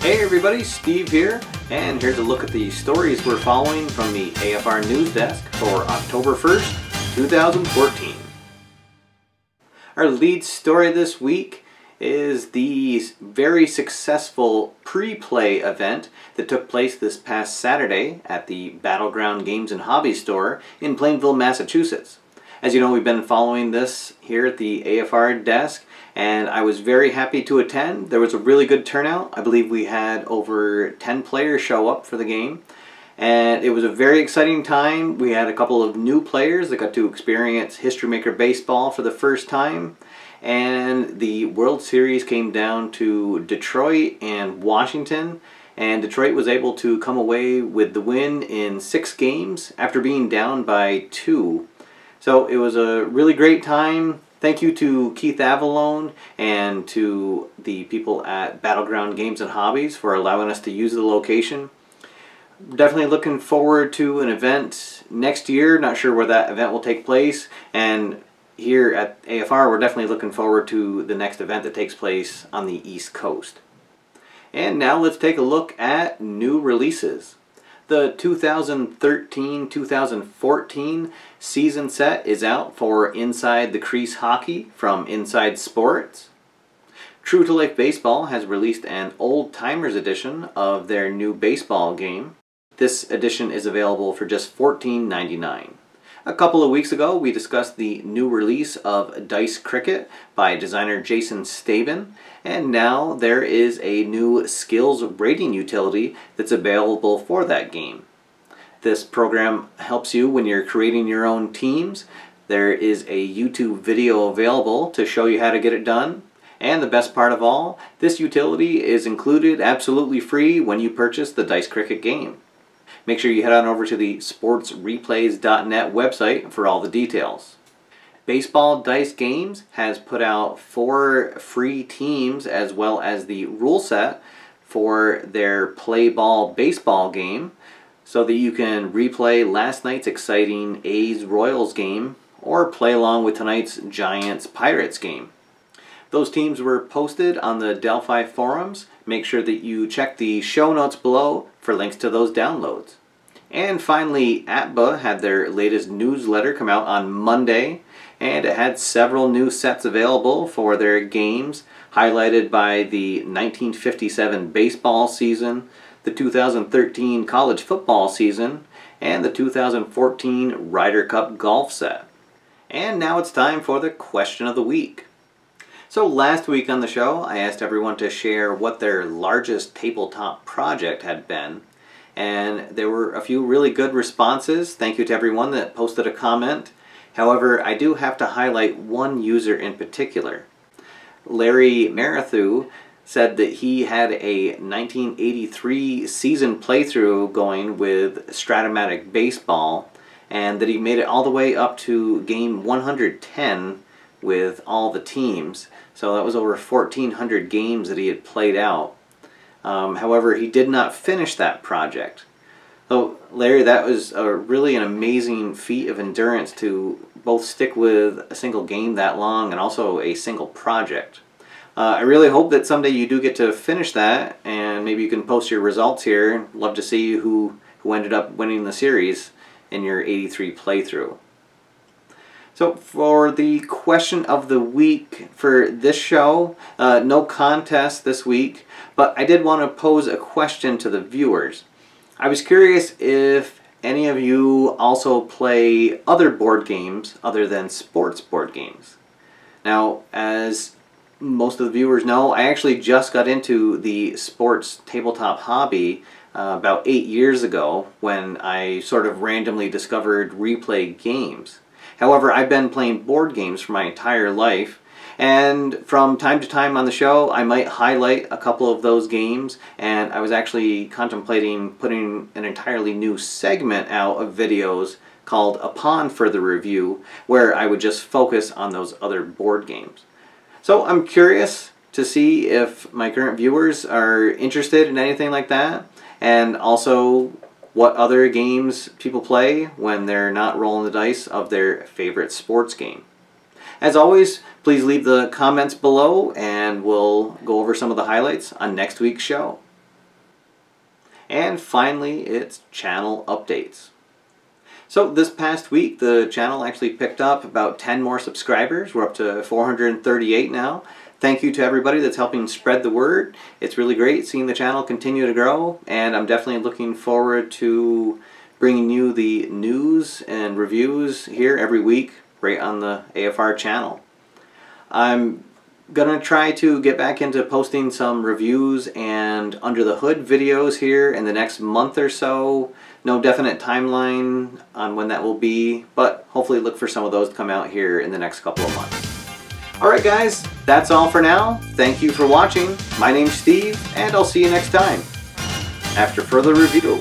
Hey everybody, Steve here, and here's a look at the stories we're following from the AFR News Desk for October 1st, 2014. Our lead story this week is the very successful pre-play event that took place this past Saturday at the Battleground Games and Hobby Store in Plainville, Massachusetts. As you know, we've been following this here at the AFR desk, and I was very happy to attend. There was a really good turnout. I believe we had over 10 players show up for the game, and it was a very exciting time. We had a couple of new players that got to experience History Maker Baseball for the first time, and the World Series came down to Detroit and Washington, and Detroit was able to come away with the win in 6 games after being down by 2. So it was a really great time. Thank you to Keith Avallone and to the people at Battleground Games and Hobbies for allowing us to use the location. Definitely looking forward to an event next year. Not sure where that event will take place. And here at AFR, we're definitely looking forward to the next event that takes place on the East Coast. And now let's take a look at new releases. The 2013-2014 season set is out for Inside the Crease Hockey from Inside Sports. True to Life Baseball has released an Old Timers edition of their new baseball game. This edition is available for just $14.99. A couple of weeks ago, we discussed the new release of Dice Cricket by designer Jason Staben, and now there is a new skills rating utility that's available for that game. This program helps you when you're creating your own teams. There is a YouTube video available to show you how to get it done. And the best part of all, this utility is included absolutely free when you purchase the Dice Cricket game. Make sure you head on over to the sportsreplays.net website for all the details. Baseball Dice Games has put out 4 free teams as well as the rule set for their Playball baseball game so that you can replay last night's exciting A's-Royals game or play along with tonight's Giants-Pirates game. Those teams were posted on the Delphi forums. Make sure that you check the show notes below for links to those downloads. And finally, APBA had their latest newsletter come out on Monday, and it had several new sets available for their games, highlighted by the 1957 baseball season, the 2013 college football season, and the 2014 Ryder Cup golf set. And now it's time for the question of the week. So last week on the show, I asked everyone to share what their largest tabletop project had been. And there were a few really good responses. Thank you to everyone that posted a comment. However, I do have to highlight one user in particular. Larry Marathu said that he had a 1983 season playthrough going with Stratomatic Baseball, and that he made it all the way up to game 110 with all the teams. So that was over 1,400 games that he had played out. However, he did not finish that project. So, Larry, that was really an amazing feat of endurance to both stick with a single game that long and also a single project. I really hope that someday you do get to finish that, and maybe you can post your results here. Love to see who ended up winning the series in your 83 playthrough. So for the question of the week for this show, no contest this week, but I did want to pose a question to the viewers. I was curious if any of you also play other board games other than sports board games. Now, as most of the viewers know, I actually just got into the sports tabletop hobby about 8 years ago when I sort of randomly discovered replay games. However, I've been playing board games for my entire life, and from time to time on the show I might highlight a couple of those games, and I was actually contemplating putting an entirely new segment out of videos called Upon Further Review, where I would just focus on those other board games. So I'm curious to see if my current viewers are interested in anything like that, and also what other games people play when they're not rolling the dice of their favorite sports game. As always, please leave the comments below and we'll go over some of the highlights on next week's show. And finally, it's channel updates. So this past week, the channel actually picked up about 10 more subscribers. We're up to 438 now. Thank you to everybody that's helping spread the word. It's really great seeing the channel continue to grow, and I'm definitely looking forward to bringing you the news and reviews here every week right on the AFR channel. I'm gonna try to get back into posting some reviews and under the hood videos here in the next month or so. No definite timeline on when that will be, but hopefully look for some of those to come out here in the next couple of months. Alright guys, that's all for now. Thank you for watching. My name's Steve, and I'll see you next time. After further review.